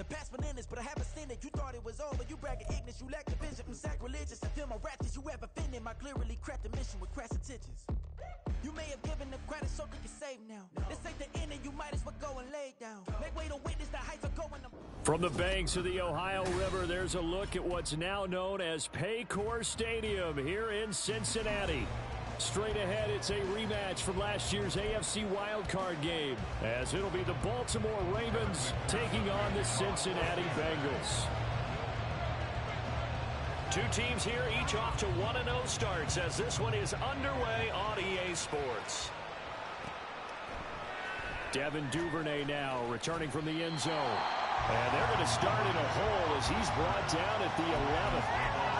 past bananas, but I haven't seen it. You thought it was over, you bragging ignorance, you lack the vision. I'm sacrilegious, I feel my wrath as you have offended my clearly crafted mission with crass intentions. You may have given them credit so they can save now. This ain't the end and you might as well go and lay down. Make way to witness the heights of going to... From the banks of the Ohio River, there's a look at what's now known as Paycor Stadium here in Cincinnati. Straight ahead, it's a rematch from last year's AFC wildcard game, as it'll be the Baltimore Ravens taking on the Cincinnati Bengals. Two teams here, each off to 1-0 starts, as this one is underway on EA Sports. Devin Duvernay now returning from the end zone. And they're going to start in a hole as he's brought down at the 11th.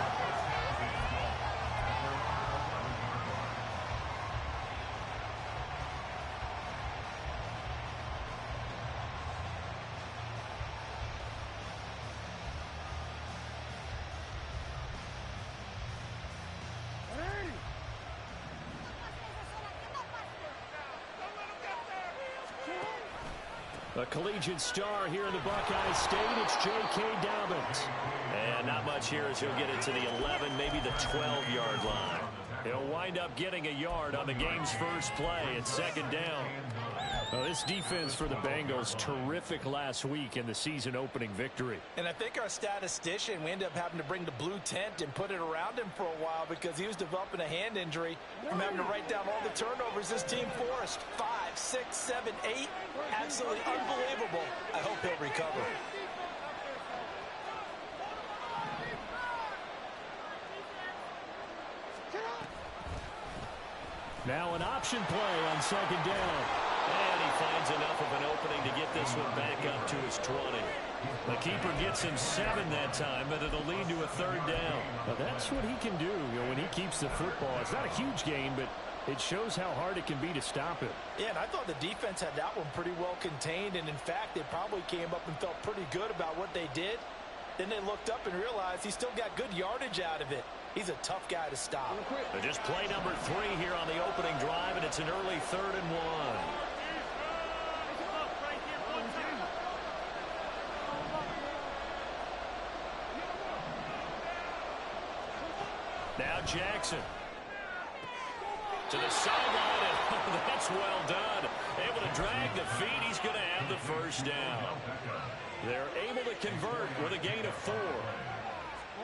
A collegiate star here in the Buckeye State, it's J.K. Dobbins. And not much here as he'll get it to the 11, maybe the 12-yard line. He'll wind up getting a yard on the game's first play. It's second down. Well, this defense for the Bengals, terrific last week in the season opening victory. And I think our statistician, we ended up having to bring the blue tent and put it around him for a while because he was developing a hand injury from having to write down all the turnovers this team forced. 5, 6, 7, 8. Absolutely unbelievable. I hope he'll recover. Now an option play on second down. And he finds enough of an opening to get this one back up to his 20. The keeper gets him 7 that time, but it'll lead to a third down. Well, that's what he can do, when he keeps the football. It's not a huge gain, but it shows how hard it can be to stop it. Yeah, and I thought the defense had that one pretty well contained, and in fact, they probably came up and felt pretty good about what they did. Then they looked up and realized he still got good yardage out of it. He's a tough guy to stop. Just play number 3 here on the opening drive, and it's an early 3rd and 1. Now Jackson. To the sideline, and that's well done. Able to drag the feet. He's going to have the first down. They're able to convert with a gain of 4.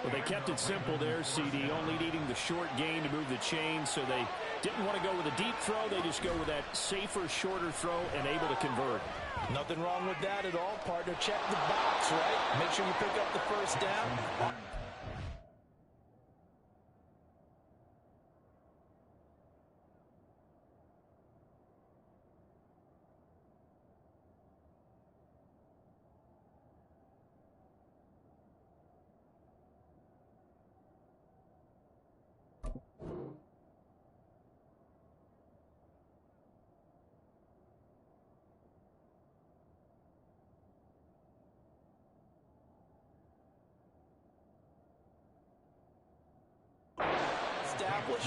Well, they kept it simple there, CD, only needing the short gain to move the chain, so they didn't want to go with a deep throw. They just go with that safer, shorter throw and able to convert. Nothing wrong with that at all, partner. Check the box, right? Make sure you pick up the first down.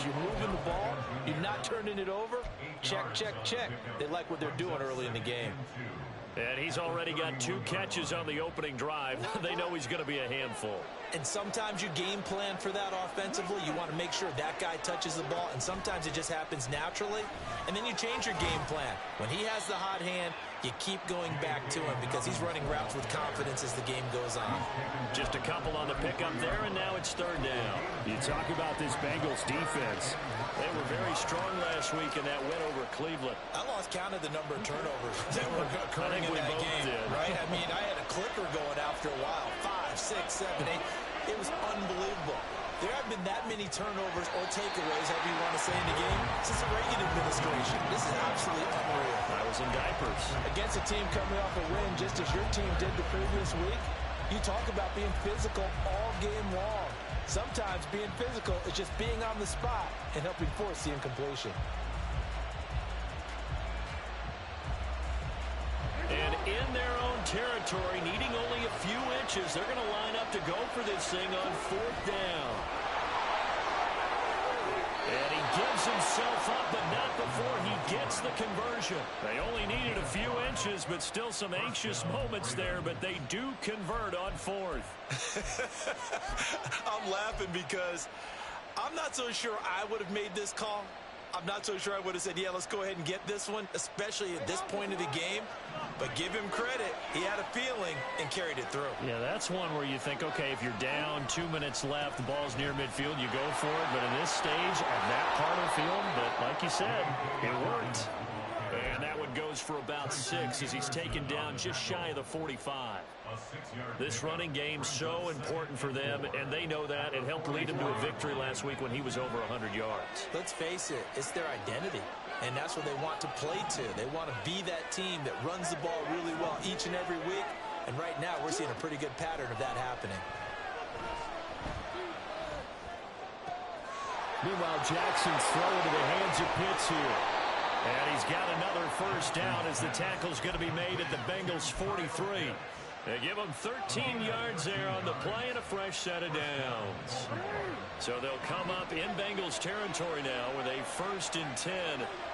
You're moving the ball. You're not turning it over. Check, check, check. They like what they're doing early in the game. And he's already got 2 catches on the opening drive. They know he's going to be a handful. And sometimes you game plan for that offensively. You want to make sure that guy touches the ball, and sometimes it just happens naturally. And then you change your game plan. When he has the hot hand, you keep going back to him because he's running routes with confidence as the game goes on. Just a couple on the pickup there, and now it's 3rd down. You talk about this Bengals defense. They were very strong last week in that win over Cleveland. I lost count of the number of turnovers that were occurring in that game. Did. Right? I mean, I had a clicker going after a while. 5, 6, 7, 8. It was unbelievable. There haven't been that many turnovers or takeaways, however you want to say, in the game since the Reagan administration. This is absolutely unreal. I was in diapers. Against a team coming off a win just as your team did the previous week, you talk about being physical all game long. Sometimes being physical is just being on the spot and helping force the incompletion. And in their own territory, needing only a few inches, they're going to line up to go for this thing on 4th down. And he gives himself up, but not before he gets the conversion. They only needed a few inches, but still some anxious moments there, but they do convert on fourth. I'm laughing because I'm not so sure I would have made this call. I'm not so sure I would have said, yeah, let's go ahead and get this one, especially at this point of the game. But give him credit. He had a feeling and carried it through. Yeah, that's one where you think, okay, if you're down, 2 minutes left, the ball's near midfield, you go for it. But in this stage, at that part of the field, but like you said, it worked. And that one goes for about 6 as he's taken down just shy of the 45. This running game so important for them, and they know that. It helped lead him to a victory last week when he was over 100 yards. Let's face it, it's their identity, and that's what they want to play to. They want to be that team that runs the ball really well each and every week, and right now we're seeing a pretty good pattern of that happening. Meanwhile, Jackson's throw into the hands of Pitts here. And he's got another first down as the tackle's going to be made at the Bengals' 43. They give him 13 yards there on the play and a fresh set of downs. So they'll come up in Bengals territory now with a 1st and 10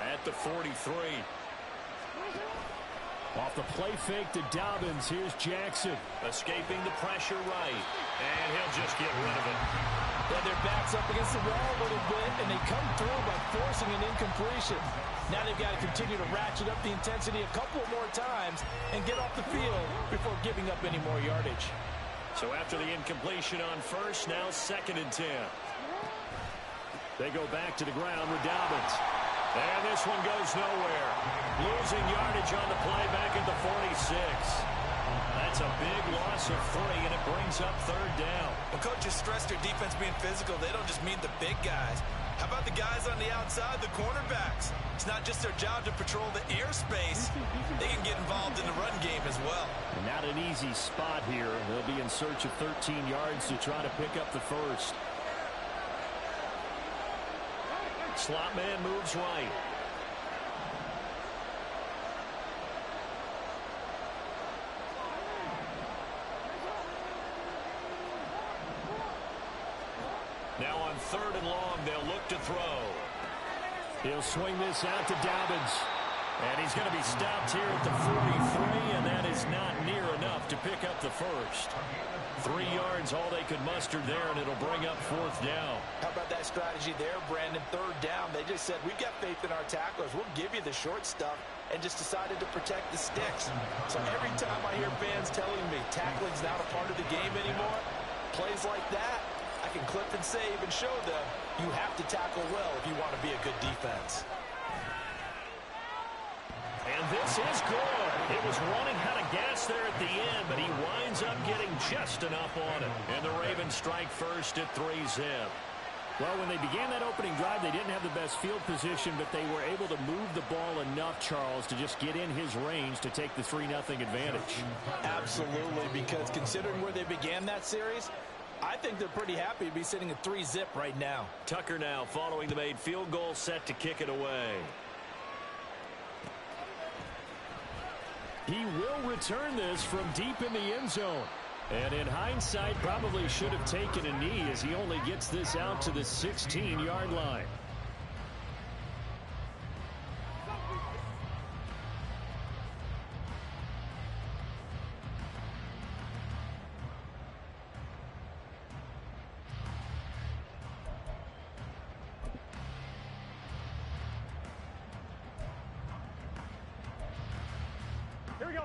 at the 43. Off the play fake to Dobbins, here's Jackson. Escaping the pressure right. And he'll just get rid of it. Yeah, their back's up against the wall a little bit, and they come through by forcing an incompletion. Now they've got to continue to ratchet up the intensity a couple more times and get off the field before giving up any more yardage. So after the incompletion on first, now 2nd and 10. They go back to the ground with Dobbins. And this one goes nowhere. Losing yardage on the play back at the 46. That's a big loss of 3, and it brings up 3rd down. When coaches stress their defense being physical, they don't just mean the big guys. How about the guys on the outside, the cornerbacks? It's not just their job to patrol the airspace. They can get involved in the run game as well. Not an easy spot here. They'll be in search of 13 yards to try to pick up the first. Slot man moves right. Now on 3rd and long, they'll look to throw. He'll swing this out to Dobbins. And he's going to be stopped here at the 43, and that is not near enough to pick up the first. 3 yards, all they could muster there, and it'll bring up 4th down. How about that strategy there, Brandon? 3rd down, they just said, we've got faith in our tacklers. We'll give you the short stuff, and just decided to protect the sticks. So every time I hear fans telling me tackling's not a part of the game anymore, plays like that, I can clip and save and show them you have to tackle well if you want to be a good defense. And this is good. It was running out of gas there at the end, but he winds up getting just enough on it. And the Ravens strike first at 3-zip. Well, when they began that opening drive, they didn't have the best field position, but they were able to move the ball enough, Charles, to just get in his range to take the 3-0 advantage. Absolutely, because considering where they began that series, I think they're pretty happy to be sitting at 3-zip right now. Tucker now following the made field goal, set to kick it away. He will return this from deep in the end zone. And in hindsight, probably should have taken a knee as he only gets this out to the 16-yard line.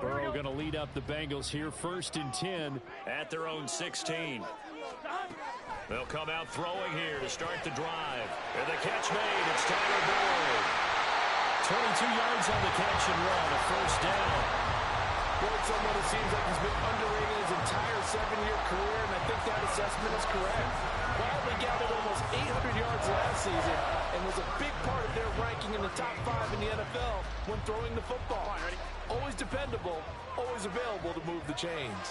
Burrow going to lead up the Bengals here, 1st and 10 at their own 16. They'll come out throwing here to start the drive. And the catch made. It's Tyler Boyd. 22 yards on the catch and run, a 1st down. Boyd, someone who seems like he's been underrated his entire 7-year career, and I think that assessment is correct. Quietly gathered almost 800 yards last season and was a big part of their ranking in the top 5 in the NFL when throwing the football. Always dependable, always available to move the chains.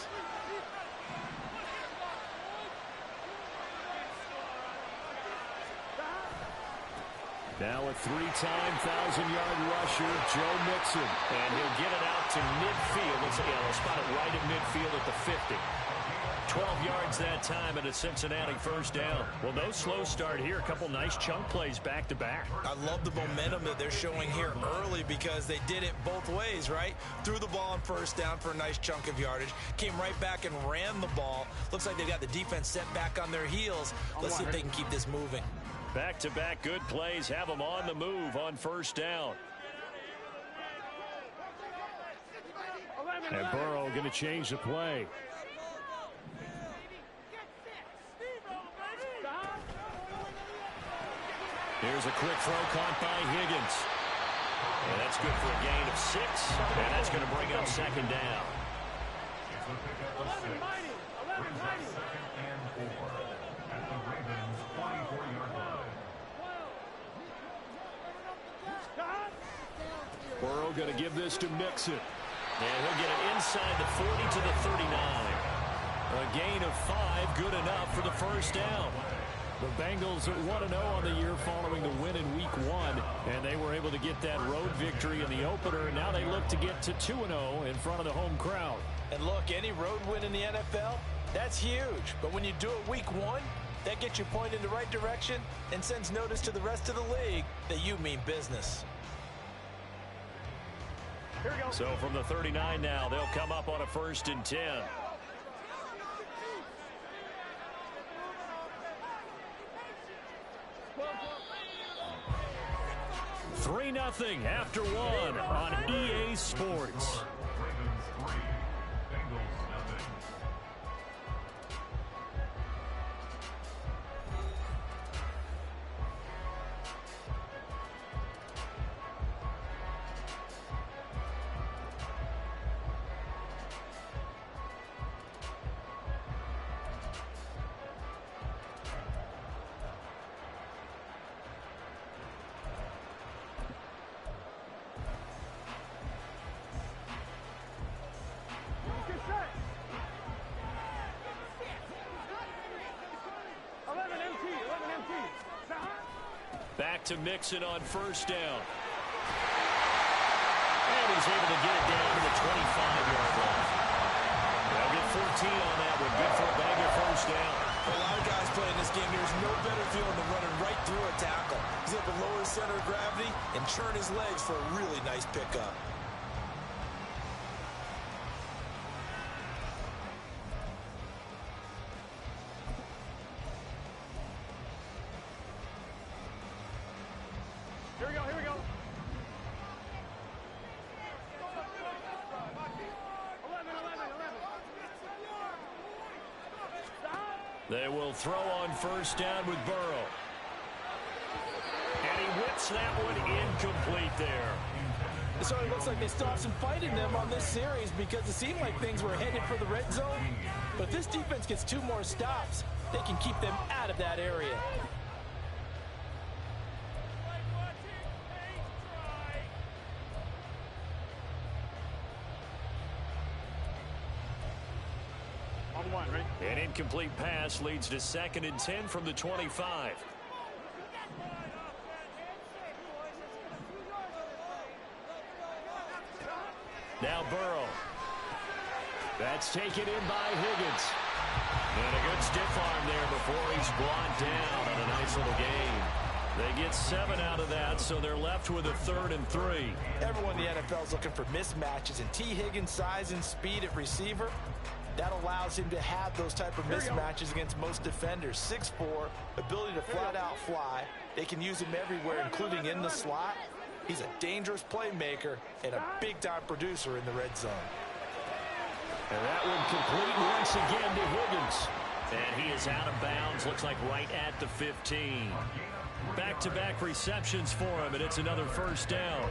Now a 3-time 1,000-yard rusher, Joe Mixon. And he'll get it out to midfield. Let's spot it right at midfield at the 50. 12 yards that time and a Cincinnati first down. Well, no slow start here. A couple nice chunk plays back-to-back. I love the momentum that they're showing here early because they did it both ways, right? Threw the ball on first down for a nice chunk of yardage. Came right back and ran the ball. Looks like they got the defense set back on their heels. Let's see if they can keep this moving. Back-to-back good plays have them on the move on first down. And Burrow going to change the play. Here's a quick throw caught by Higgins. And that's good for a gain of 6. And that's going to bring up second down. Burrow going to give this to Mixon. And he'll get it inside the 40 to the 39. A gain of 5, good enough for the first down. The Bengals are 1-0 on the year following the win in Week 1, and they were able to get that road victory in the opener, and now they look to get to 2-0 in front of the home crowd. And look, any road win in the NFL, that's huge. But when you do it Week 1, that gets you pointed in the right direction and sends notice to the rest of the league that you mean business. Here we go. So from the 39 now, they'll come up on a 1st and 10. 3-0 after 1 on EA Sports. Back to Mixon on first down. And he's able to get it down to the 25-yard line. They'll get 14 on that one. Good for a bag of first down. For a lot of guys playing this game, there's no better feeling than running right through a tackle. He's able to lower his center of gravity and churn his legs for a really nice pickup. They will throw on first down with Burrow. And he whips that one incomplete there. It sort of looks like they stopped some fight in them on this series because it seemed like things were headed for the red zone. But if this defense gets 2 more stops, they can keep them out of that area. An incomplete pass leads to 2nd and 10 from the 25. Now Burrow. That's taken in by Higgins. And a good stiff arm there before he's brought down on a nice little gain. They get 7 out of that, so they're left with a 3rd and 3. Everyone in the NFL is looking for mismatches, and T. Higgins' size and speed at receiver, that allows him to have those type of mismatches against most defenders. 6'4", ability to flat-out fly. They can use him everywhere, including in the slot. He's a dangerous playmaker and a big-time producer in the red zone. And that one complete once again to Higgins. And he is out of bounds, looks like right at the 15. Back-to-back receptions for him, and it's another first down.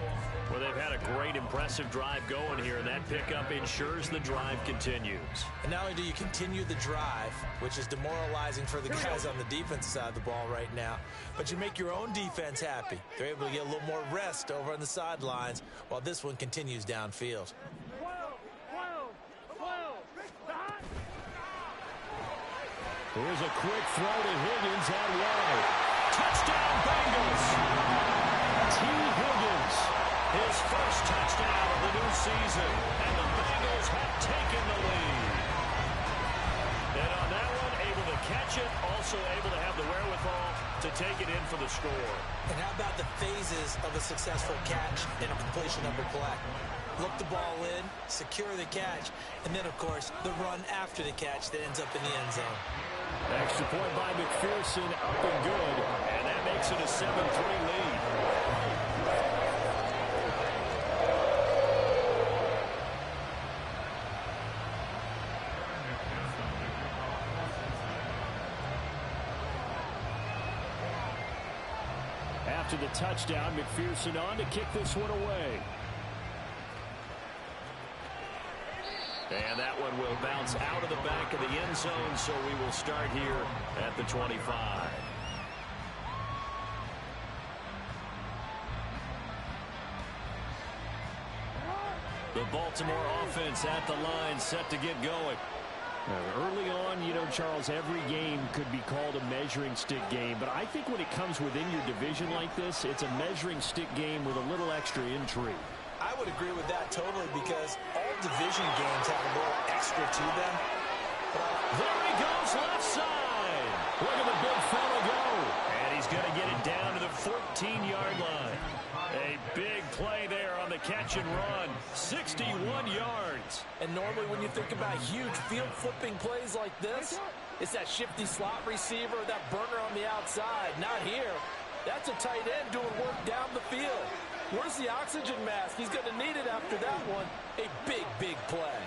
Well, they've had a great, impressive drive going here, and that pickup ensures the drive continues. And not only do you continue the drive, which is demoralizing for the guys on the defensive side of the ball right now, but you make your own defense happy. They're able to get a little more rest over on the sidelines while this one continues downfield. Here's a quick throw to Higgins out wide. Touchdown, Bengals! T. Higgins, his first touchdown of the new season, and the Bengals have taken the lead. And catch it, also able to have the wherewithal to take it in for the score. And how about the phases of a successful catch and a completion of a play? Look the ball in, secure the catch, and then, of course, the run after the catch that ends up in the end zone. Extra point by McPherson, up and good, and that makes it a 7-3 lead. After the touchdown, McPherson on to kick this one away. And that one will bounce out of the back of the end zone, so we will start here at the 25. The Baltimore offense at the line, set to get going. Early on, you know, Charles, every game could be called a measuring stick game, but I think when it comes within your division like this, it's a measuring stick game with a little extra intrigue. I would agree with that totally, because all division games have a little extra to them. There he goes, left side. Look at the big fella go. And he's going to get it down to the 14-yard line. A big play there on the catch and run. 61 yards. And normally when you think about huge field-flipping plays like this, it's that shifty slot receiver, that burner on the outside. Not here. That's a tight end doing work down the field. Where's the oxygen mask? He's going to need it after that one. A big, big play.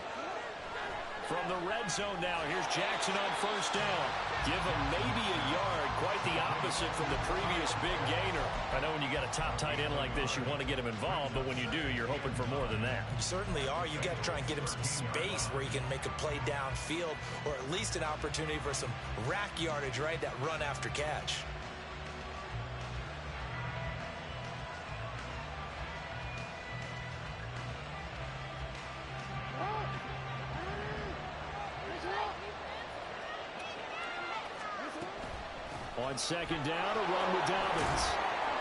From the red zone now, here's Jackson on first down. Give him maybe a yard, quite the opposite from the previous big gainer. I know when you got a top tight end like this, you want to get him involved, but when you do, you're hoping for more than that. You certainly are. You got to try and get him some space where he can make a play downfield, or at least an opportunity for some rack yardage, right? That run after catch. On second down, a run with Dobbins.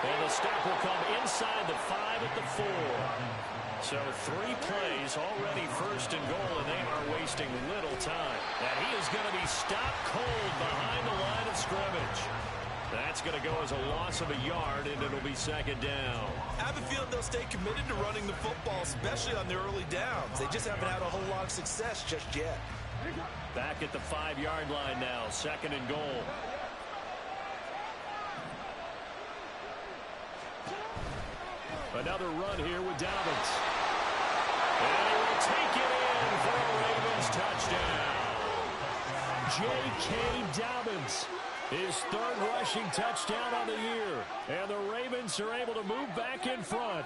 And the stop will come inside the 5 at the 4. So 3 plays already first and goal, and they are wasting little time. And he is going to be stopped cold behind the line of scrimmage. That's going to go as a loss of a yard, and it'll be second down. I have a feeling they'll stay committed to running the football, especially on the early downs. They just haven't had a whole lot of success just yet. Back at the 5-yard line now, second and goal. Another run here with Dobbins. And he will take it in for a Ravens touchdown. J.K. Dobbins, his 3rd rushing touchdown on the year. And the Ravens are able to move back in front.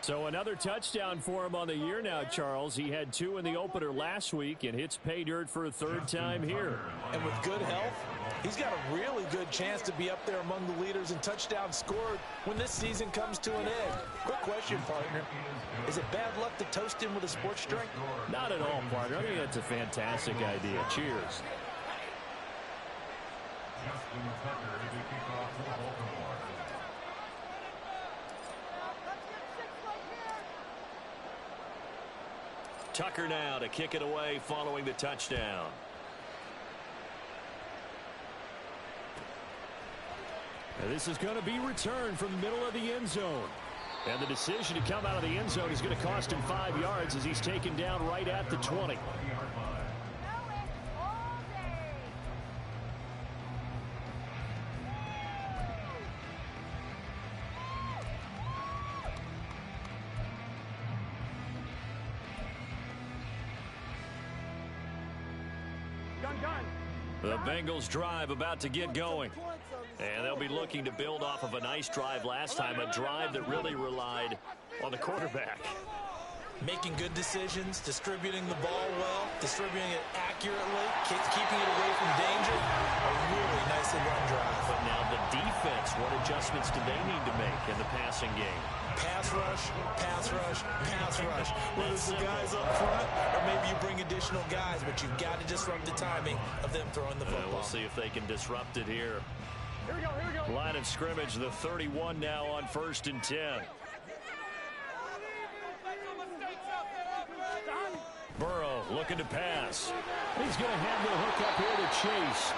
So another touchdown for him on the year now, Charles. He had 2 in the opener last week and hits pay dirt for a 3rd time here. And with good health, he's got a really good chance to be up there among the leaders in touchdowns scored when this season comes to an end. Quick question, partner. Is it bad luck to toast him with a sports drink? Not at all, partner. I think that's a fantastic idea. Cheers. Tucker now to kick it away following the touchdown. And this is going to be returned from the middle of the end zone. And the decision to come out of the end zone is going to cost him 5 yards as he's taken down right at the 20. The Bengals drive about to get going. And they'll be looking to build off of a nice drive last time, a drive that really relied on the quarterback. Making good decisions, distributing the ball well, distributing it accurately, keeping it away from danger. A really nicely run drive. But now the defense, what adjustments do they need to make in the passing game? Pass rush, pass rush, pass rush. Whether it's the guys up front or maybe you bring additional guys, but you've got to disrupt the timing of them throwing the football. We'll see if they can disrupt it here. Here we go. Line of scrimmage, the 31 now on 1st and 10. Burrow looking to pass. He's going to have the hook up here to Chase.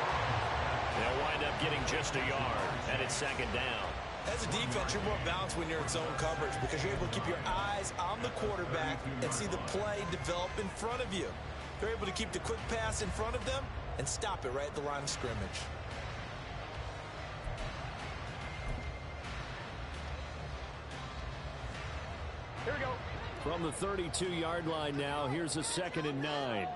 They'll wind up getting just a yard, and it's second down. As a defense, you're more balanced when you're in zone coverage because you're able to keep your eyes on the quarterback and see the play develop in front of you. You're able to keep the quick pass in front of them and stop it right at the line of scrimmage. Here we go. From the 32-yard line now, here's a 2nd and 9.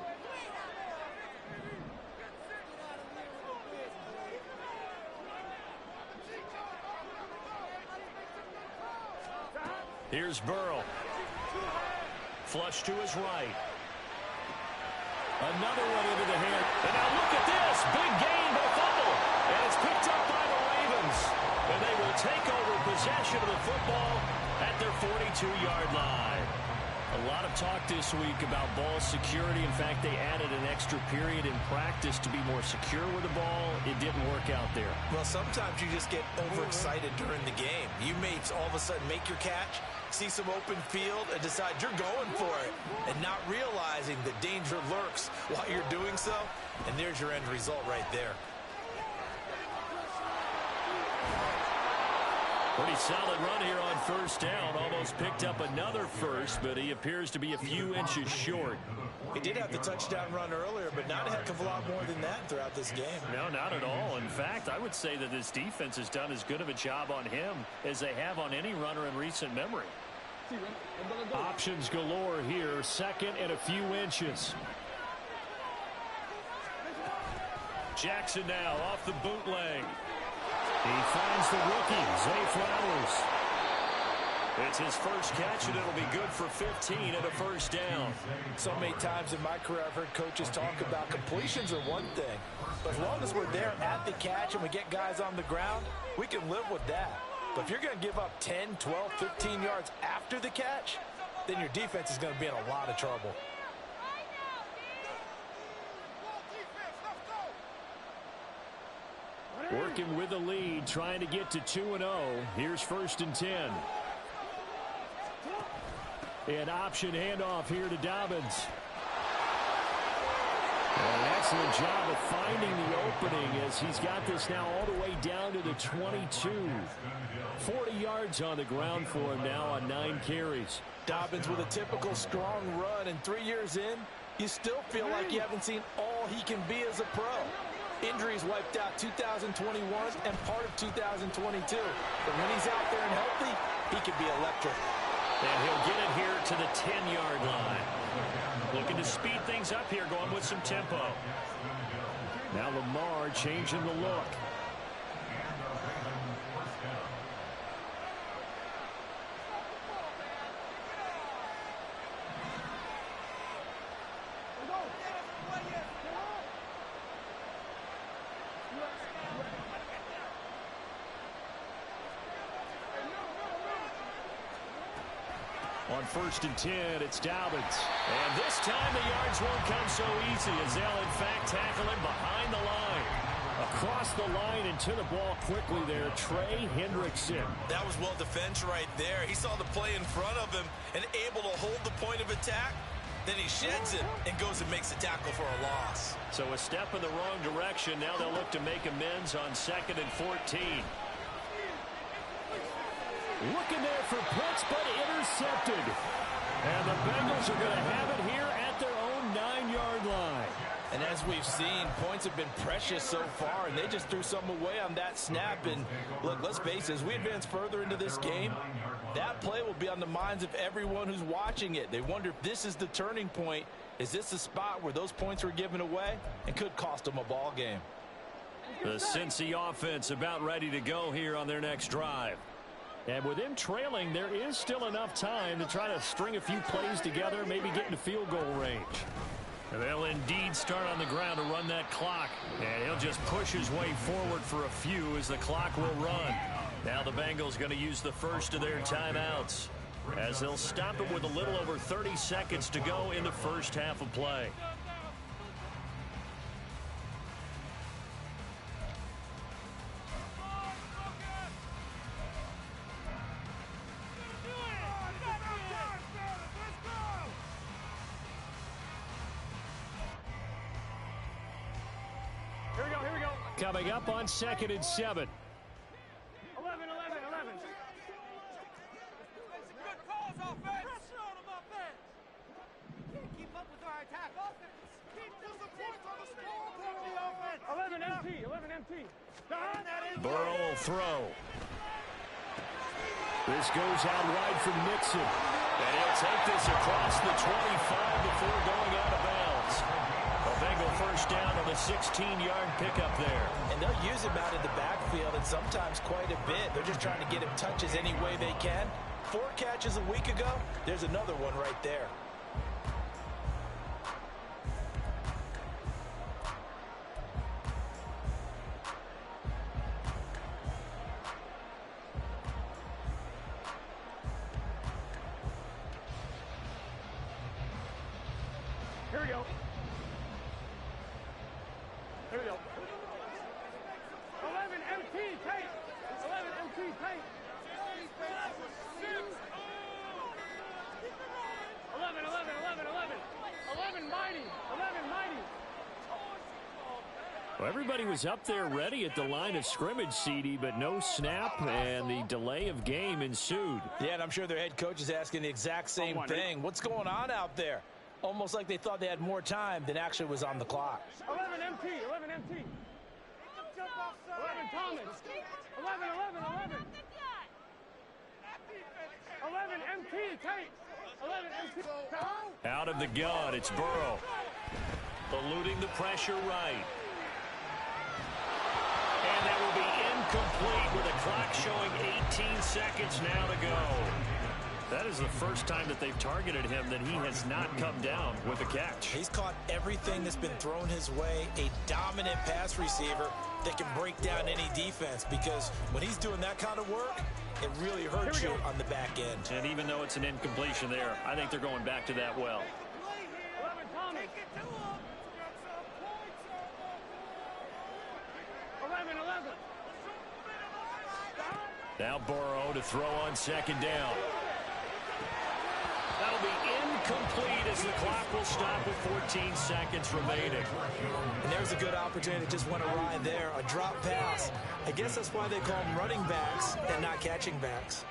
Here's Burrow. Flush to his right. Another one into the hand. And now look at this. Big gain by fumble. And it's picked up by the Ravens. And they will take over possession of the football at their 42-yard line. A lot of talk this week about ball security. In fact, they added an extra period in practice to be more secure with the ball. It didn't work out there. Well, sometimes you just get overexcited during the game. You may all of a sudden make your catch, see some open field, and decide you're going for it, and not realizing the danger lurks while you're doing so. And there's your end result right there. Pretty solid run here on first down. Almost picked up another first, but he appears to be a few inches short. He did have the touchdown run earlier, but not a heck of a lot more than that throughout this game. No, not at all. In fact, I would say that this defense has done as good of a job on him as they have on any runner in recent memory. Options galore here. 2nd and a few inches. Jackson now off the bootleg. He finds the rookie, Zay Flowers. It's his first catch, and it'll be good for 15 and a first down. So many times in my career, I've heard coaches talk about completions are one thing. But as long as we're there at the catch and we get guys on the ground, we can live with that. But if you're going to give up 10, 12, 15 yards after the catch, then your defense is going to be in a lot of trouble. Working with the lead, trying to get to 2-0. Here's 1st and 10. An option handoff here to Dobbins. An excellent job of finding the opening as he's got this now all the way down to the 22. 40 yards on the ground for him now on 9 carries. Dobbins with a typical strong run, and 3 years in, you still feel like you haven't seen all he can be as a pro. Injuries wiped out 2021 and part of 2022. But when he's out there and healthy, he can be electric. And he'll get it here to the 10-yard line. Looking to speed things up here, going with some tempo. Now Lamar changing the look. On 1st and 10, it's Dobbins. And this time the yards won't come so easy as they'll, in fact, tackle him behind the line. Across the line and to the ball quickly there, Trey Hendrickson. That was well defense right there. He saw the play in front of him and able to hold the point of attack. Then he sheds it and goes and makes a tackle for a loss. So a step in the wrong direction. Now they'll look to make amends on 2nd and 14. Looking there for Pitts, but intercepted. And the Bengals are going to have it here at their own 9-yard line. And as we've seen, points have been precious so far, and they just threw some away on that snap. And look, let's face it, as we advance further into this game, that play will be on the minds of everyone who's watching it. They wonder if this is the turning point. Is this the spot where those points were given away and could cost them a ball game? The Cincy offense about ready to go here on their next drive. And with them trailing, there is still enough time to try to string a few plays together, maybe get into field goal range. And they'll indeed start on the ground to run that clock. And he'll just push his way forward for a few as the clock will run. Now the Bengals going to use the first of their timeouts as they'll stop it with a little over 30 seconds to go in the first half of play. Coming up on 2nd and 7. 11. Good calls, offense. Pressure on him, offense. Can't keep up with our attack, offense. Keep losing points on the scoreboard, the offense. 11 MT. Burrow will throw. This goes out wide for Nixon. And he'll take this across the 25 before going out of bounds. A Bengal first down on the 16-yard pickup there. And they'll use him out in the backfield, and sometimes quite a bit. They're just trying to get him touches any way they can. 4 catches a week ago. There's another one right there. Here we go. 11 MT, tape. 11 MT, tape. 11 mighty. Well, everybody was up there ready at the line of scrimmage, CD, but no snap, and the delay of game ensued. Yeah, and I'm sure their head coach is asking the exact same thing. What's going on out there? Almost like they thought they had more time than actually was on the clock. 11 MT. 11 Thomas. 11. 11 MT, tape. 11 MT. Out of the gun, it's Burrow. Eluding the pressure right. And that will be incomplete with a clock showing 18 seconds now to go. That is the first time that they've targeted him that he has not come down with a catch. He's caught everything that's been thrown his way, a dominant pass receiver that can break down any defense, because when he's doing that kind of work, it really hurts you on the back end. And even though it's an incompletion there, I think they're going back to that well. 11 Thomas. 11. Now Burrow to throw on 2nd down. That'll be incomplete as the clock will stop with 14 seconds remaining. And there's a good opportunity that just went awry there, a drop pass. I guess that's why they call them running backs and not catching backs.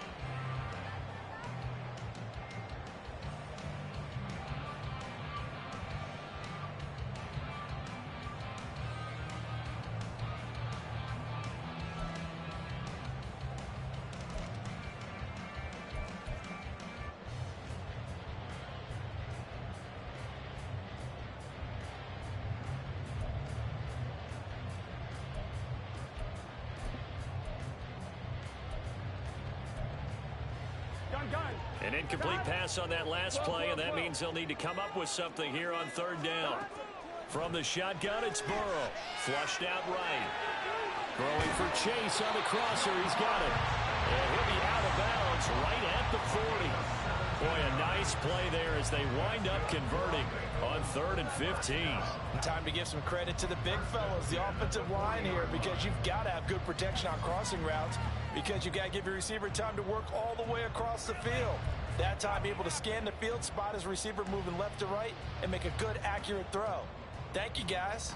An incomplete pass on that last play, and that means they'll need to come up with something here on 3rd down. From the shotgun, it's Burrow. Flushed out right. Throwing for Chase on the crosser. He's got it. And he'll be out of bounds right at the 40. Boy, a nice play there as they wind up converting on 3rd and 15. Time to give some credit to the big fellas, the offensive line here, because you've got to have good protection on crossing routes, because you've got to give your receiver time to work all the way across the field. That time able to scan the field, spot his receiver moving left to right, and make a good, accurate throw. Thank you, guys.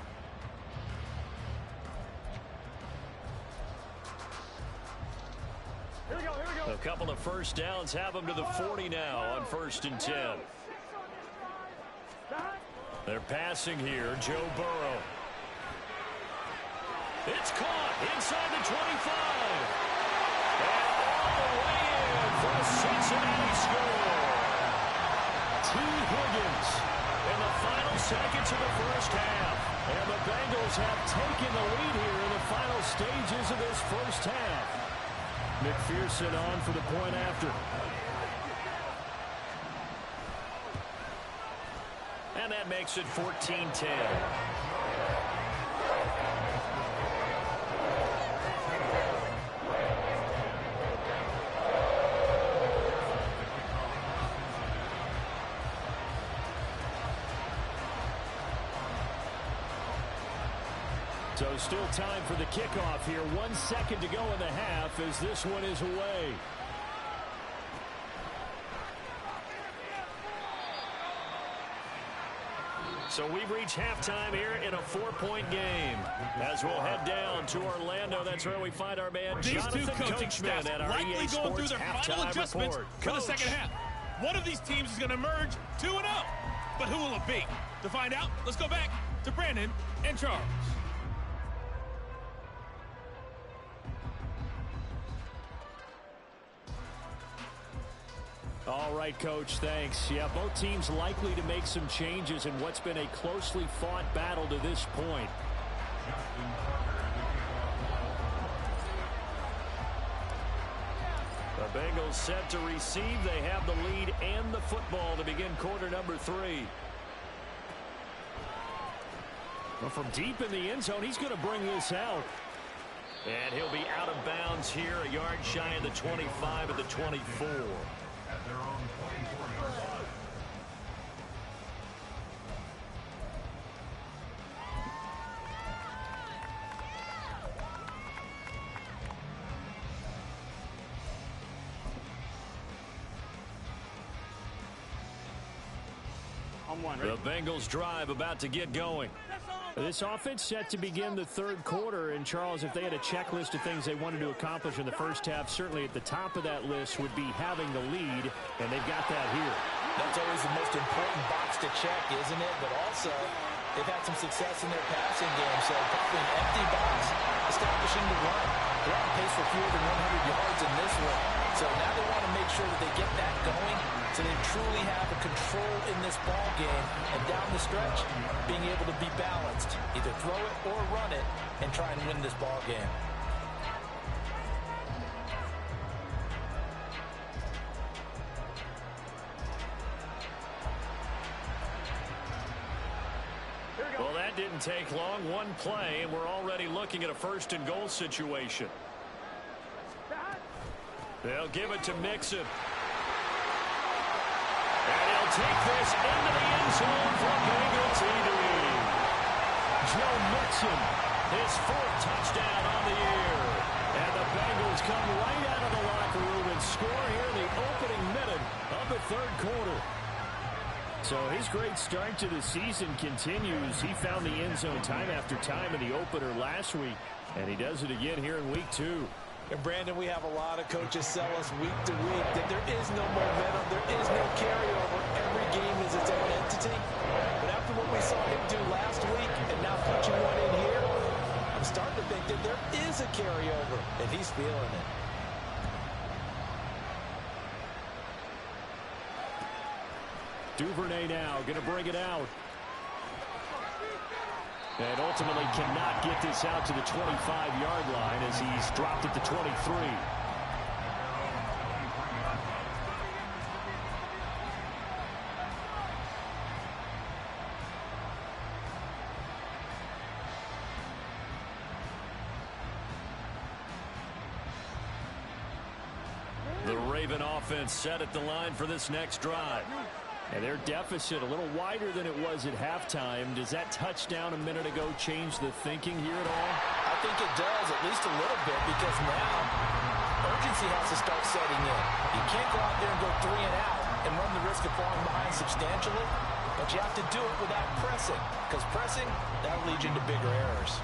Here we go. A couple of first downs have them to the 40 now on 1st and 10. They're passing here, Joe Burrow. It's caught inside the 25. And all the way in for a Cincinnati score. T. Higgins in the final seconds of the first half. And the Bengals have taken the lead here in the final stages of this first half. McPherson on for the point after. And that makes it 14-10. So still time for the kickoff here. 1 second to go in the half as this one is away. So we've reached halftime here in a 4-point game. As we'll head down to Orlando, that's where we find our man These Jonathan two coaching Coachman staffs at our likely EA going through Sports their final halftime adjustments report. for the Coach. second half. One of these teams is going to emerge 2-0. But who will it be? To find out, let's go back to Brandon and Charles. All right, Coach, thanks. Yeah, both teams likely to make some changes in what's been a closely fought battle to this point. The Bengals set to receive. They have the lead and the football to begin quarter number 3. Well, from deep in the end zone, he's going to bring this out. And he'll be out of bounds here, a yard shy of the 25 of the 24. At their own 24-yard line. The Bengals drive about to get going. This offense set to begin the third quarter. And, Charles, if they had a checklist of things they wanted to accomplish in the first half, certainly at the top of that list would be having the lead, and they've got that here. That's always the most important box to check, isn't it? But also, they've had some success in their passing game, so probably an empty box establishing the run. They're on pace for fewer than 100 yards in this one. So now they want to make sure that they get that going so they truly have a control in this ball game. And down the stretch, being able to be balanced. Either throw it or run it and try and win this ball game. Well, that didn't take long. One play, and we're already looking at a first and goal situation. They'll give it to Mixon. And he'll take this into the end zone for Bengals TD. Joe Mixon, his 4th touchdown on the year. And the Bengals come right out of the locker room and score here in the opening minute of the third quarter. So his great start to the season continues. He found the end zone time after time in the opener last week, and he does it again here in week 2. And, Brandon, we have a lot of coaches sell us week to week that there is no momentum, there is no carryover. Every game is its own entity. But after what we saw him do last week and now punching one in here, I'm starting to think that there is a carryover, and he's feeling it. Duvernay now going to bring it out. And ultimately cannot get this out to the 25-yard line as he's dropped at the 23. The Raven offense set at the line for this next drive. And their deficit a little wider than it was at halftime. Does that touchdown a minute ago change the thinking here at all? I think it does, at least a little bit, because now urgency has to start setting in. You can't go out there and go 3 and out and run the risk of falling behind substantially, but you have to do it without pressing, because pressing, that'll lead you into bigger errors.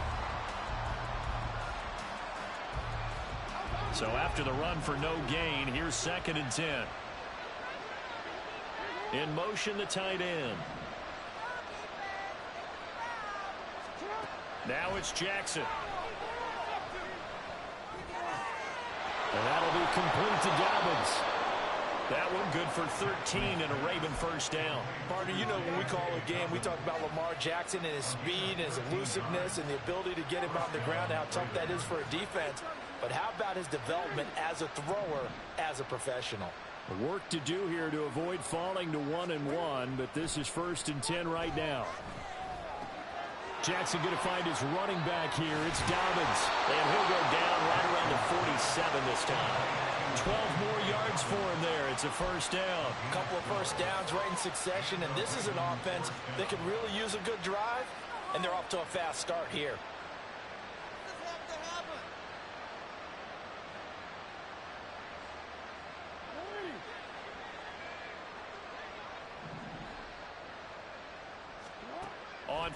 So after the run for no gain, here's 2nd and 10. In motion, the tight end. Now it's Jackson. And that'll be complete to Dobbins. That one good for 13 and a Raven first down. Partner, you know when we call a game, we talk about Lamar Jackson and his speed and his elusiveness and the ability to get him on the ground and how tough that is for a defense. But how about his development as a thrower, as a professional? Work to do here to avoid falling to 1-1, but this is 1st and 10 right now. Jackson going to find his running back here. It's Dobbins, and he'll go down right around the 47 this time. 12 more yards for him there. It's a first down. A couple of first downs right in succession, and this is an offense that could really use a good drive, and they're off to a fast start here.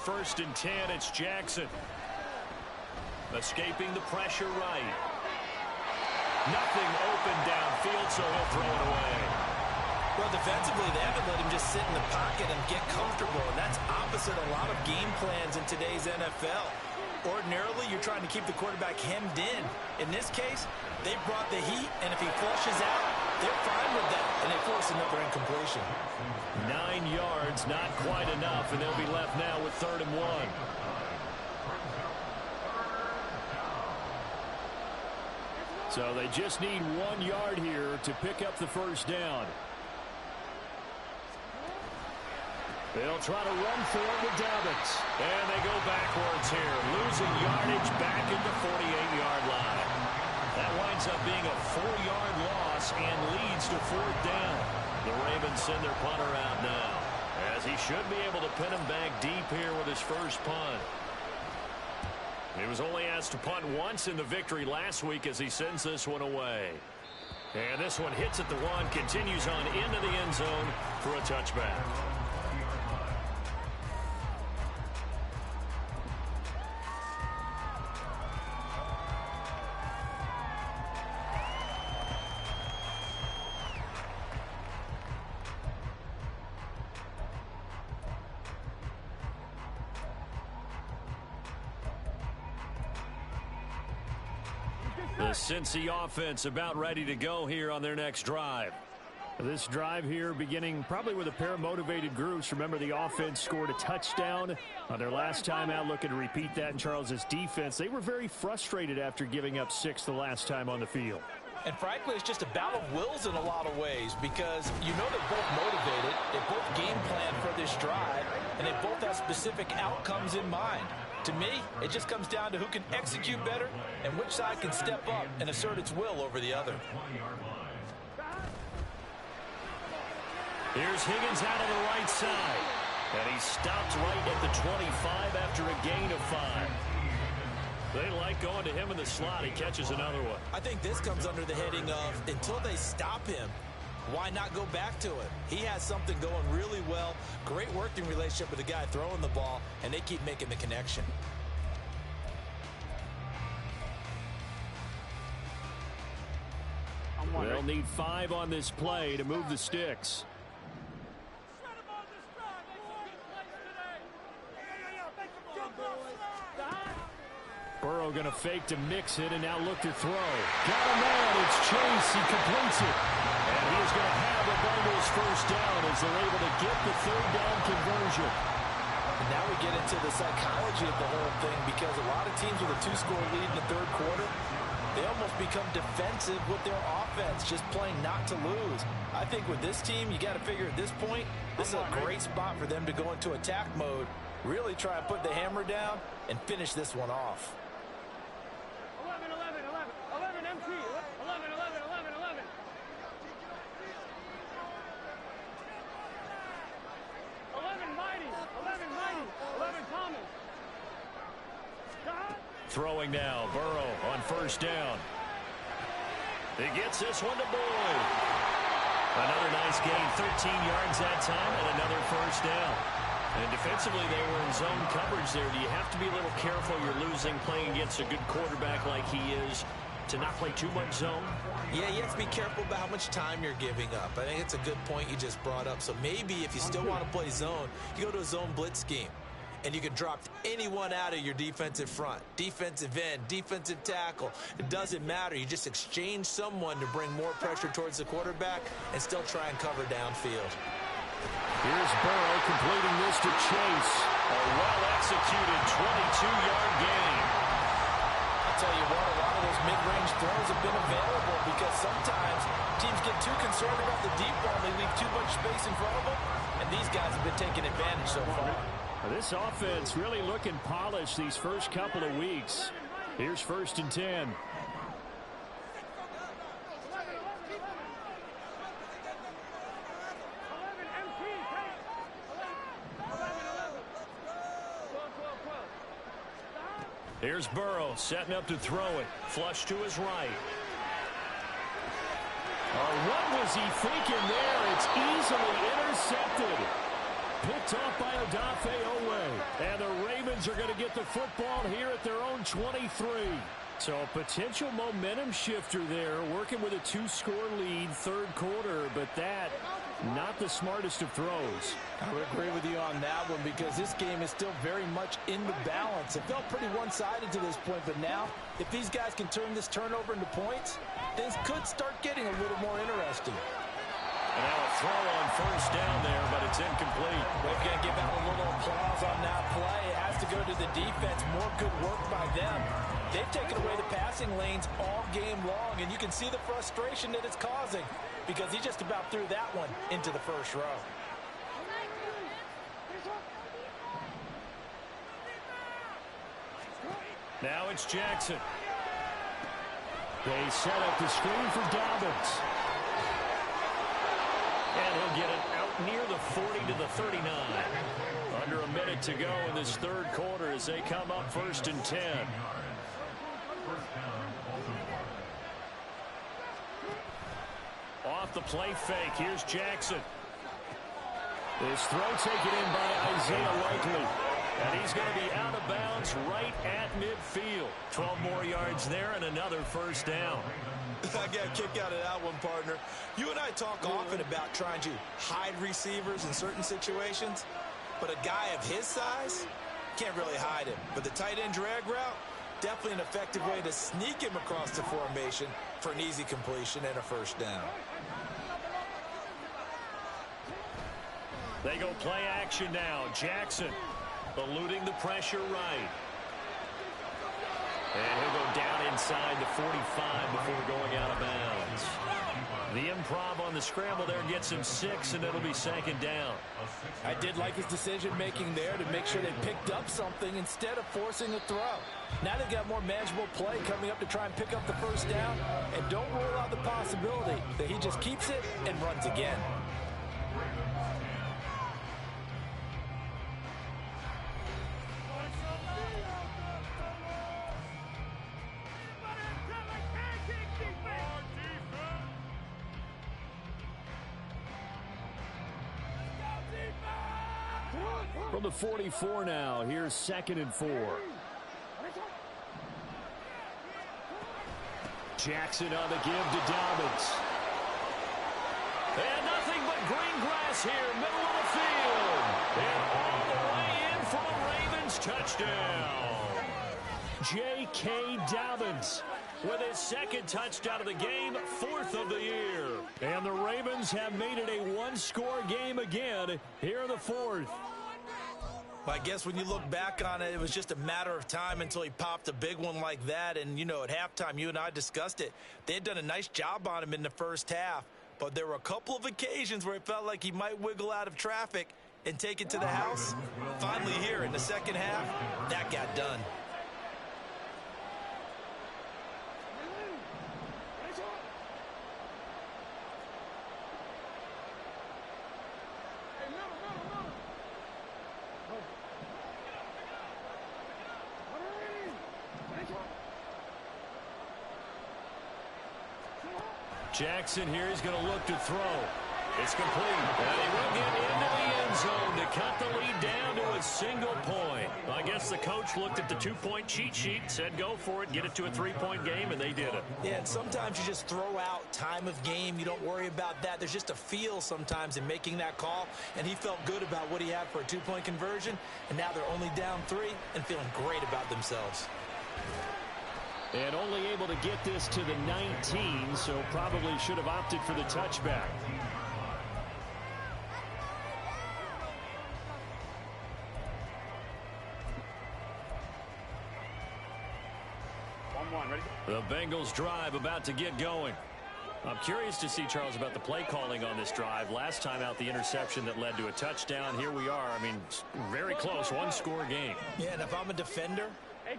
1st and 10. It's Jackson. Escaping the pressure right. Nothing open downfield, so he'll throw it away. Well, defensively, they haven't let him just sit in the pocket and get comfortable, and that's opposite a lot of game plans in today's NFL. Ordinarily, you're trying to keep the quarterback hemmed in. In this case, they brought the heat, and if he flushes out, they're fine with that, and they force another incompletion. 9 yards, not quite enough, and they'll be left now with 3rd and 1. So they just need 1 yard here to pick up the first down. They'll try to run for it with Dobbins. And they go backwards here, losing yardage back at the 48-yard line. That winds up being a 4-yard loss and leads to 4th down. The Ravens send their punter out now, as he should be able to pin him back deep here with his first punt. He was only asked to punt once in the victory last week as he sends this one away. And this one hits at the 1, continues on into the end zone for a touchback. The Cincy offense about ready to go here on their next drive. This drive here beginning probably with a pair of motivated groups. Remember, the offense scored a touchdown on their last time out. Looking to repeat that in Charles's defense. They were very frustrated after giving up 6 the last time on the field. And frankly, it's just a battle of wills in a lot of ways, because you know they're both motivated, they both game plan for this drive, and they both have specific outcomes in mind. To me, it just comes down to who can execute better and which side can step up and assert its will over the other. Here's Higgins out on the right side. And he stopped right at the 25 after a gain of 5. They like going to him in the slot. He catches another one. I think this comes under the heading of, until they stop him, why not go back to it? He has something going really well. Great working relationship with the guy throwing the ball, and they keep making the connection. They'll need 5 on this play to move the sticks. Burrow going to fake to mix it, and now look to throw. Got a man, it's Chase, he completes it. And he is going to have the Bengals first down as they're able to get the 3rd down conversion. And now we get into the psychology of the whole thing, because a lot of teams with a 2-score lead in the 3rd quarter, they almost become defensive with their offense, just playing not to lose. I think with this team, you got to figure at this point, this is a great spot for them to go into attack mode, really try and put the hammer down and finish this one off. 11, 11, 11, 11 MT, 11, 11, 11, 11. 11 Mighty, 11 Thomas. Throwing now, Burrow on first down. He gets this one to Boyd. Another nice gain, 13 yards that time, and another first down. And defensively, they were in zone coverage there. Do you have to be a little careful? You're losing, playing against a good quarterback like he is, to not play too much zone? Yeah, you have to be careful about how much time you're giving up. I think it's a good point you just brought up. So maybe if you still want to play zone, you go to a zone blitz scheme. And you can drop anyone out of your defensive front, defensive end, defensive tackle. It doesn't matter. You just exchange someone to bring more pressure towards the quarterback and still try and cover downfield. Here's Burrow completing this to Chase. A well-executed 22-yard gain. I'll tell you what, a lot of those mid-range throws have been available, because sometimes teams get too concerned about the deep ball and they leave too much space in front of them, and these guys have been taking advantage so far. This offense really looking polished these first couple of weeks. Here's 1st and 10. Here's Burrow setting up to throw it. Flush to his right. Oh, what was he thinking there? It's easily intercepted. Picked off by Odafe Owe. And the Ravens are going to get the football here at their own 23. So a potential momentum shifter there, working with a 2-score lead, third quarter, but that, not the smartest of throws. I would agree with you on that one because this game is still very much in the balance. It felt pretty one-sided to this point, but now, if these guys can turn this turnover into points, things could start getting a little more interesting. And now a throw on first down there, but it's incomplete. We're going to give out a little applause on that play. It has to go to the defense. More good work by them. They've taken away the passing lanes all game long, and you can see the frustration that it's causing because he just about threw that one into the first row. Now it's Jackson. They set up the screen for Dobbins. And he'll get it out near the 40 to the 39. Under a minute to go in this third quarter as they come up 1st and 10. Off the play fake, here's Jackson. This throw taken in by Isaiah Likely. And he's going to be out of bounds right at midfield. 12 more yards there and another first down. I got a kick out of that one, partner. You and I talk often about trying to hide receivers in certain situations, but a guy of his size can't really hide him. But the tight end drag route, definitely an effective way to sneak him across the formation for an easy completion and a first down. They go play action now. Jackson eluding the pressure right. And he'll go down inside the 45 before going out of bounds. The improv on the scramble there gets him 6, and it'll be 2nd down. I did like his decision-making there to make sure they picked up something instead of forcing a throw. Now they've got more manageable play coming up to try and pick up the first down, and don't rule out the possibility that he just keeps it and runs again. From the 44 now, here's 2nd and 4. Jackson on the give to Dobbins. And nothing but green grass here, middle of the field. And all the way in for a Ravens touchdown. J.K. Dobbins with his 2nd touchdown of the game, 4th of the year. And the Ravens have made it a 1-score game again here in the 4th. I guess when you look back on it, it was just a matter of time until he popped a big one like that. And, you know, at halftime, you and I discussed it. They had done a nice job on him in the first half. But there were a couple of occasions where it felt like he might wiggle out of traffic and take it to the house. Finally here in the second half, that got done. Jackson here is going to look to throw. It's complete. And he will get into the end zone to cut the lead down to a single point. I guess the coach looked at the 2-point cheat sheet, said go for it, get it to a 3-point game, and they did it. Yeah, and sometimes you just throw out time of game. You don't worry about that. There's just a feel sometimes in making that call, and he felt good about what he had for a 2-point conversion, and now they're only down 3 and feeling great about themselves. And only able to get this to the 19, so probably should have opted for the touchback. Ready? The Bengals drive about to get going. I'm curious to see, Charles, about the play calling on this drive. Last time out, the interception that led to a touchdown. Here we are. I mean, very close, 1-score game. Yeah, and if I'm a defender,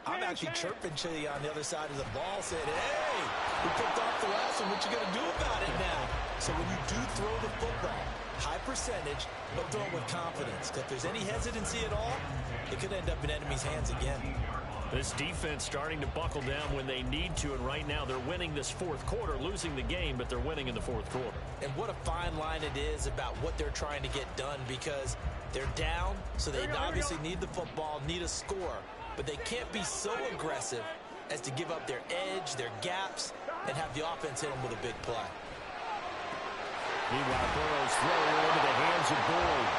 I'm actually chirping to you on the other side of the ball, saying, hey, we picked off the last one. What you going to do about it now? So when you do throw the football, high percentage, but throw it with confidence. If there's any hesitancy at all, it could end up in enemy's hands again. This defense starting to buckle down when they need to, and right now they're winning this 4th quarter, losing the game, but they're winning in the 4th quarter. And what a fine line it is about what they're trying to get done, because They're down, so they obviously need the football, need a score. But they can't be so aggressive as to give up their edge, their gaps, and have the offense hit them with a big play. Meanwhile, Burrow's throw into the hands of Boyd.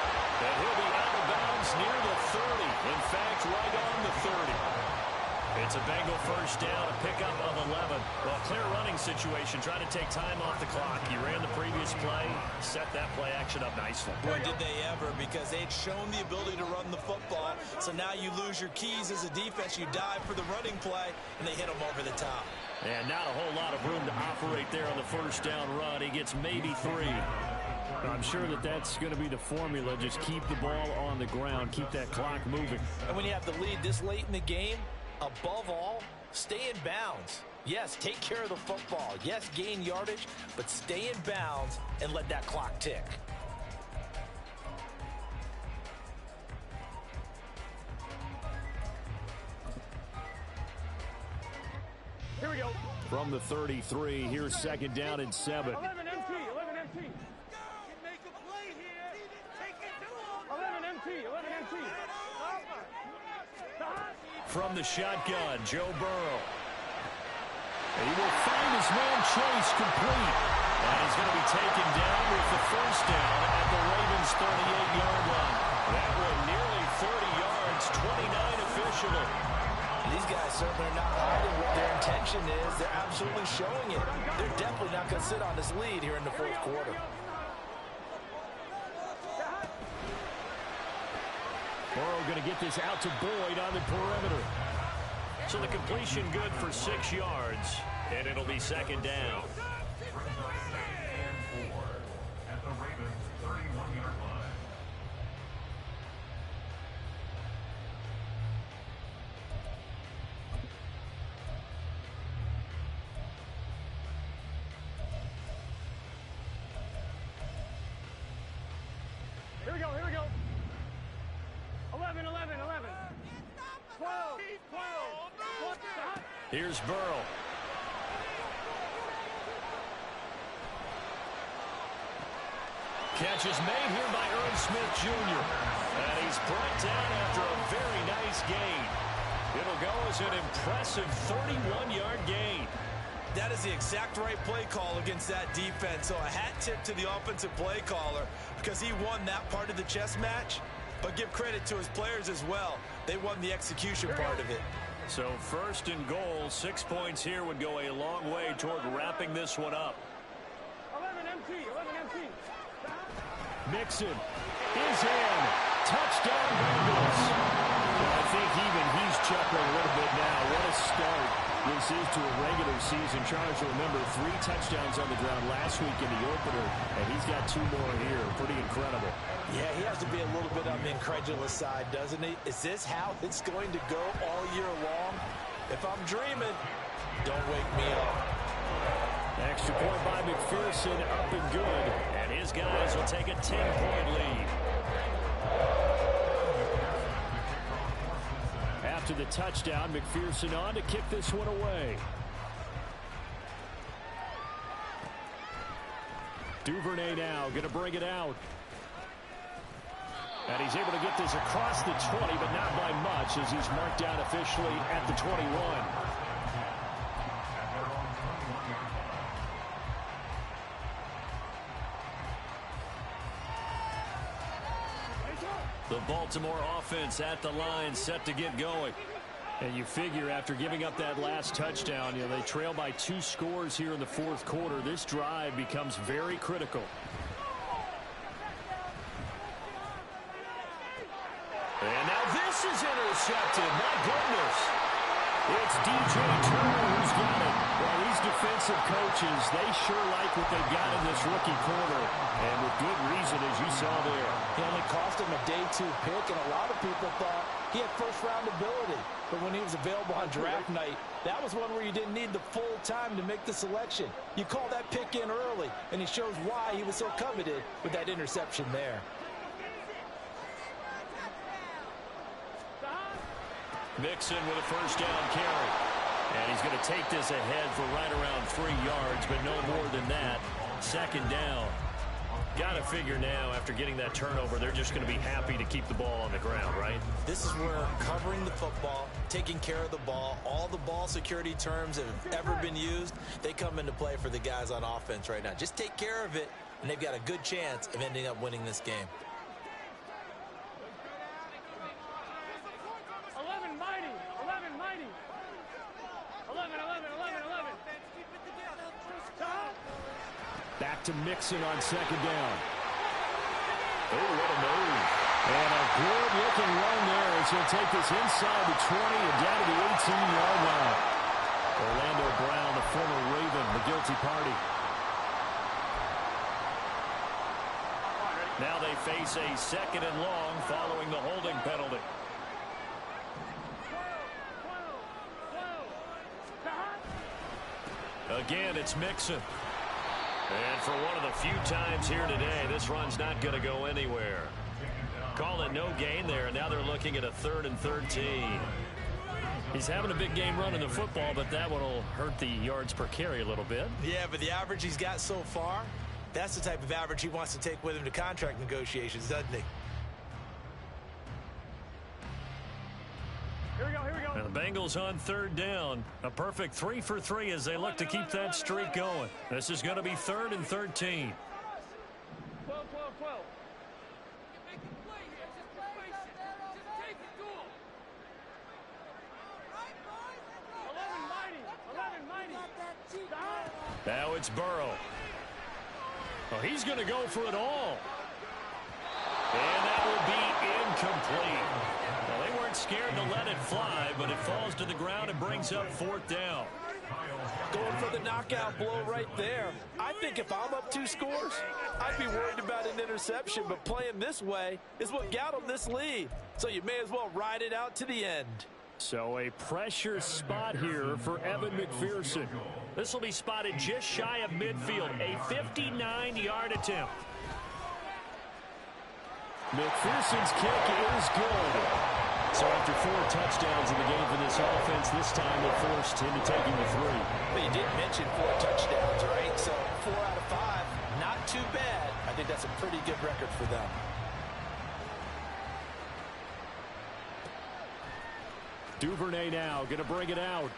And he'll be out of bounds near the 30. In fact, right on the 30. It's a Bengal first down, a pickup of 11. Well, clear running situation, trying to take time off the clock. He ran the previous play, set that play action up nicely. Boy, did they ever, because they'd shown the ability to run the football. So now you lose your keys as a defense. You dive for the running play, and they hit them over the top. And not a whole lot of room to operate there on the first down run. He gets maybe 3. I'm sure that that's going to be the formula. Just keep the ball on the ground, keep that clock moving. And when you have the lead this late in the game, above all, stay in bounds. Yes, take care of the football. Yes, gain yardage, but stay in bounds and let that clock tick. Here we go. From the 33, here's second down and 7. 11 MT, 11 MT. Make a play here. Take it to 11 MT, 11 MT. From the shotgun, Joe Burrow. And he will find his man Chase complete. And he's going to be taken down with the first down at the Ravens' 38-yard line. That one nearly 30 yards, 29 officially. These guys certainly are not hiding what their intention is. They're absolutely showing it. They're definitely not going to sit on this lead here in the fourth quarter. Burrow going to get this out to Boyd on the perimeter. So the completion good for 6 yards, and it'll be second down. And 4 at the Ravens' 31-yard line. Here we go, here we go. 11, 11, 11. 12, 12. Here's Burrow. Catch is made here by Irv Smith Jr. And he's brought down after a very nice gain. It'll go as an impressive 31-yard gain. That is the exact right play call against that defense. So a hat tip to the offensive play caller because he won that part of the chess match. But give credit to his players as well. They won the execution part of it. So first and goal, 6 points here would go a long way toward wrapping this one up. 11 MT, 11 MT. Mixon is in. Touchdown Bengals. I think even he's chuckling a little bit now. What a start this is to a regular season. Charles, remember, 3 touchdowns on the ground last week in the opener, and he's got 2 more here. Pretty incredible. Yeah, he has to be a little bit on the incredulous side, doesn't he? Is this how it's going to go all year long? If I'm dreaming, don't wake me up. Extra point by McPherson, up and good. And his guys will take a 10-point lead. After the touchdown, McPherson on to kick this one away. Duvernay now going to bring it out. And he's able to get this across the 20, but not by much as he's marked down officially at the 21. The Baltimore offense at the line, set to get going. And you figure after giving up that last touchdown, they trail by 2 scores here in the fourth quarter. This drive becomes very critical. And now this is intercepted. My goodness. It's DJ Turner who's got it. Well, these defensive coaches, they sure like what they've got in this rookie corner. And with good reason, as you saw there. He only cost him a day 2 pick, and a lot of people thought he had first-round ability. But when he was available on draft night, that was one where you didn't need the full time to make the selection. You call that pick in early, and he shows why he was so coveted with that interception there. Mixon with a first down carry. And he's going to take this ahead for right around 3 yards, but no more than that. Second down. got to figure now, after getting that turnover, they're just going to be happy to keep the ball on the ground, right? This is where covering the football, taking care of the ball, all the ball security terms that have ever been used, they come into play for the guys on offense right now. Just take care of it, and they've got a good chance of ending up winning this game. 11 mighty. 11 mighty. 11. Back to Mixon on second down. Oh, what a move. And a good-looking run there as he'll take this inside the 20 and down to the 18-yard line. Orlando Brown, the former Raven, the guilty party. Now they face a second and long following the holding penalty. Again, it's Mixon. And for one of the few times here today, this run's not going to go anywhere. Call it no gain there, and now they're looking at a 3rd and 13. He's having a big game running the football, but that one will hurt the yards per carry a little bit. Yeah, but the average he's got so far, that's the type of average he wants to take with him to contract negotiations, doesn't he? Here we go. And the Bengals on 3rd down. A perfect 3 for 3 as they look to keep that streak going. This is going to be 3rd and 13. 12. Now it's Burrow. Well, he's going to go for it all. And that will be incomplete. Well, they weren't scared to let it fly, but it falls to the ground and brings up 4th down. Going for the knockout blow right there. I think if I'm up 2 scores, I'd be worried about an interception, but playing this way is what got them this lead. So you may as well ride it out to the end. So a pressure spot here for Evan McPherson. This will be spotted just shy of midfield, a 59-yard attempt. McPherson's kick is good. So after 4 touchdowns in the game for this offense, this time they're forced into taking the 3. But you did mention 4 touchdowns, right? So 4 out of 5, not too bad. I think that's a pretty good record for them. Duvernay now going to bring it out.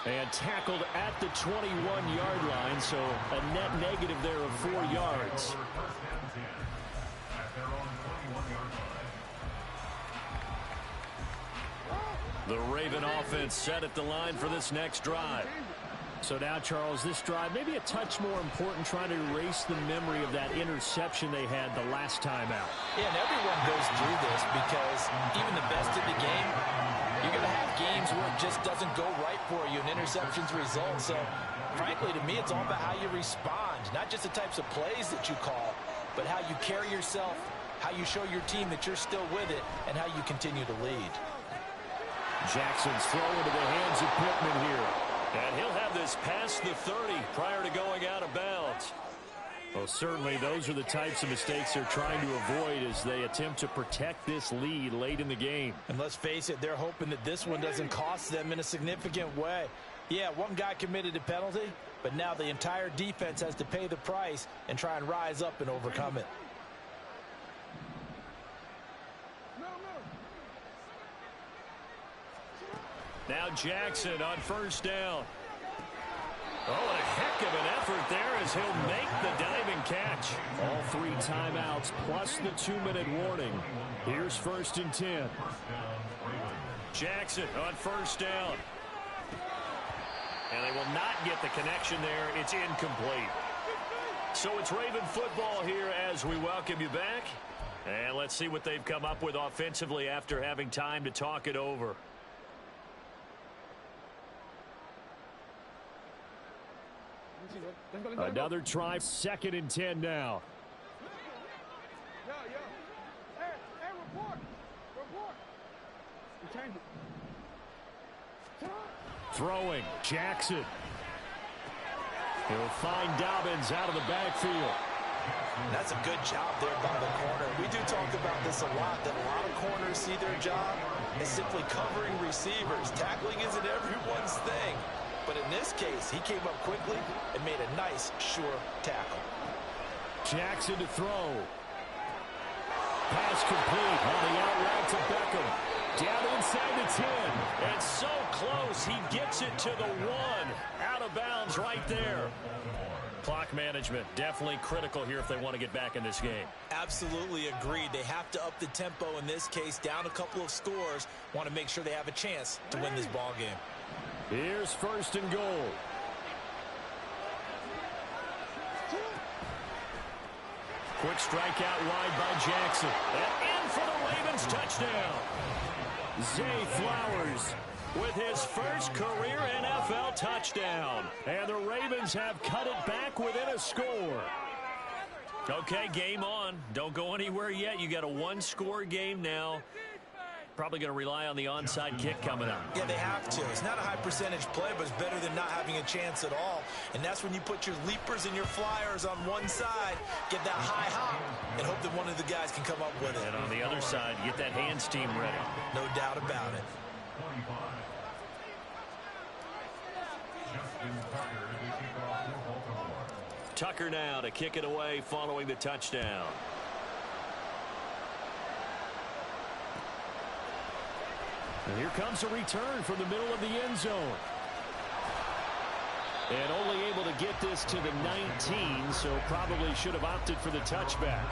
And tackled at the 21-yard line, so a net negative there of 4 yards. The Raven offense set at the line for this next drive. So now, Charles, this drive maybe a touch more important, trying to erase the memory of that interception they had the last time out. Yeah, and everyone goes through this because even the best in the game, you're going to have games where it just doesn't go right for you, and interceptions result. So, frankly, to me, it's all about how you respond, not just the types of plays that you call, but how you carry yourself, how you show your team that you're still with it, and how you continue to lead. Jackson's throw into the hands of Pittman here. And he'll have this past the 30 prior to going out of bounds. Well, certainly those are the types of mistakes they're trying to avoid as they attempt to protect this lead late in the game. And let's face it, they're hoping that this one doesn't cost them in a significant way. Yeah, one guy committed a penalty, but now the entire defense has to pay the price and try and rise up and overcome it. Now Jackson on 1st down. Oh, a heck of an effort there as he'll make the diving catch. All 3 timeouts plus the 2-minute warning. Here's 1st and 10. Jackson on 1st down. And they will not get the connection there. It's incomplete. So it's Raven football here as we welcome you back. And let's see what they've come up with offensively after having time to talk it over. Another try, 2nd and 10 now. Hey, report. You changed it. Throwing, Jackson. He'll find Dobbins out of the backfield. That's a good job there by the corner. We do talk about this a lot, that a lot of corners see their job as simply covering receivers. Tackling isn't everyone's thing. But in this case, he came up quickly and made a nice, sure tackle. Jackson to throw. Pass complete on the out route to Beckham. Down inside the 10. And so close, he gets it to the 1. Out of bounds right there. Clock management definitely critical here if they want to get back in this game. Absolutely agreed. They have to up the tempo in this case, down a couple of scores. Want to make sure they have a chance to win this ball game. Here's 1st and goal. Quick strike out wide by Jackson. And in for the Ravens touchdown. Zay Flowers with his first career NFL touchdown. And the Ravens have cut it back within a score. Okay, game on. Don't go anywhere yet. You got a 1-score game now. Probably going to rely on the onside kick coming up. Yeah, they have to. It's not a high percentage play, but it's better than not having a chance at all. And that's when you put your leapers and your flyers on one side, get that high hop, and hope that one of the guys can come up with it. And on the other side, get that hands team ready. No doubt about it. Tucker now to kick it away following the touchdown. And here comes a return from the middle of the end zone. And only able to get this to the 19, so probably should have opted for the touchback.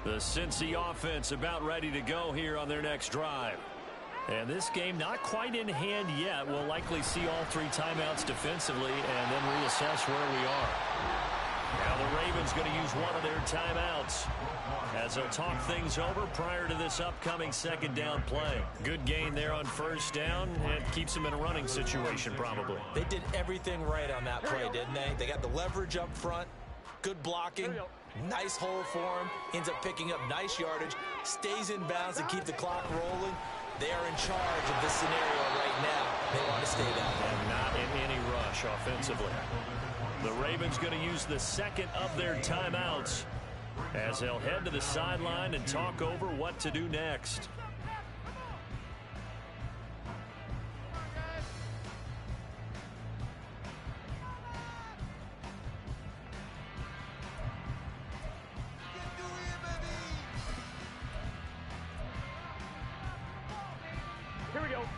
The Cincy offense about ready to go here on their next drive. And this game not quite in hand yet. We'll likely see all 3 timeouts defensively and then reassess where we are. Now the Ravens going to use one of their timeouts as they'll talk things over prior to this upcoming 2nd down play. Good gain there on 1st down and keeps them in a running situation probably. They did everything right on that play, didn't they? They got the leverage up front, good blocking, nice hole for him, ends up picking up nice yardage, stays in bounds to keep the clock rolling. They are in charge of this scenario right now. They want to stay that way. And not in any rush offensively. The Ravens going to use the 2nd of their timeouts as they'll head to the sideline and talk over what to do next.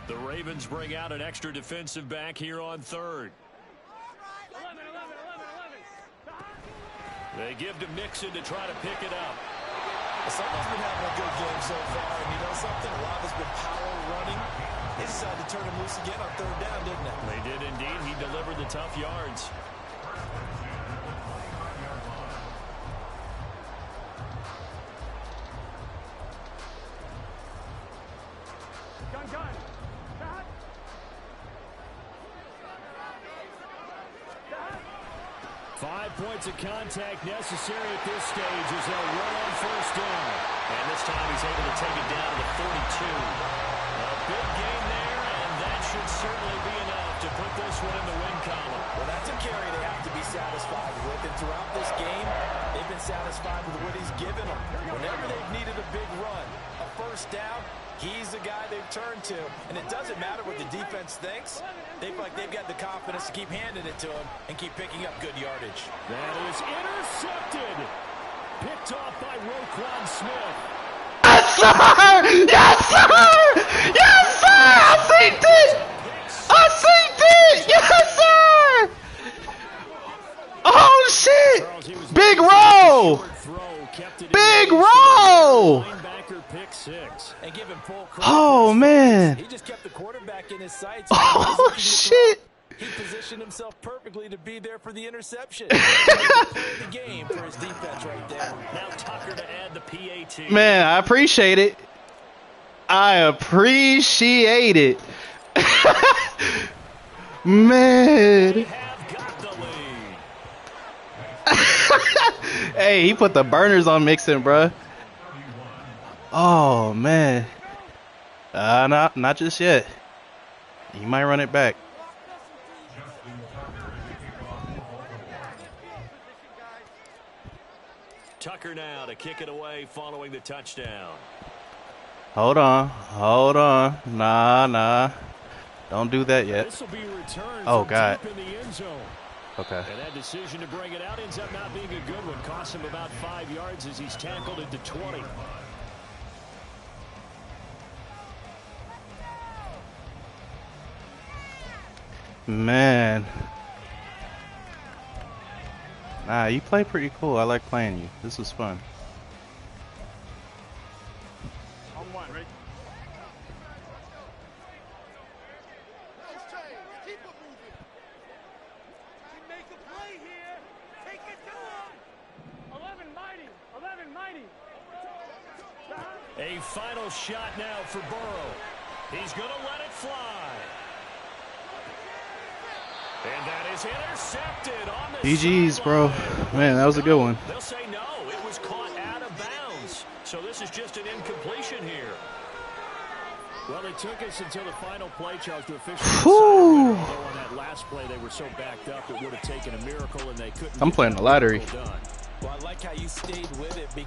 The Ravens bring out an extra defensive back here on 3rd. They give to Mixon to try to pick it up. Someone's been having a good game so far, and you know something? A lot has been power running. They decided to turn him loose again on 3rd down, didn't they? They did indeed. He delivered the tough yards. Gun. 5 points of contact necessary at this stage as they'll run on 1st down. And this time he's able to take it down to the 42. A big gain there, and that should certainly be enough to put this one in the win column. Well, that's a carry they have to be satisfied with. And throughout this game, they've been satisfied with what he's given them. Whenever they've needed a big run, a 1st down, he's the guy they've turned to. And it doesn't matter what the defense thinks. They feel like they've got the confidence to keep handing it to him and keep picking up good yardage. That is intercepted. Picked off by Roquan Smith. Yes, sir! Yes, sir! Yes, sir! I seen it! I seen it! Yes, sir! Oh, shit! Big roll! Big roll! Oh, man. He just kept the quarterback in his sights. Oh, shit. He positioned himself perfectly to be there for the interception. The game for his defense right there. Now Tucker to add the PAT. Man, I appreciate it. I appreciate it. Man. Hey, he put the burners on Mixon, bro. Oh, man. Not just yet. He might run it back. Tucker now to kick it away following the touchdown. Hold on. Hold on. Nah. Don't do that yet. This will be returned Oh, from God. deep in the end zone. Okay. And that decision to bring it out ends up not being a good one. Costs him about 5 yards as he's tackled into 20. Man. Nah, you play pretty cool. I like playing you. This is fun. On one, right? Keep it moving. Can make a play here. Take it to him. 11 mighty. 11 mighty. A final shot now for Burrow. He's going to let it fly. And that is intercepted on the GG's, bro. sideline. Man, that was a good one. They'll say no. It was caught out of bounds. So this is just an incompletion here. Well, it took us until the final play, Charles, to officially Whew. decide. Although on that last play, they were so backed up, it would have taken a miracle, and they couldn't. I'm playing the lottery. Done. Well, I like how you stayed with it.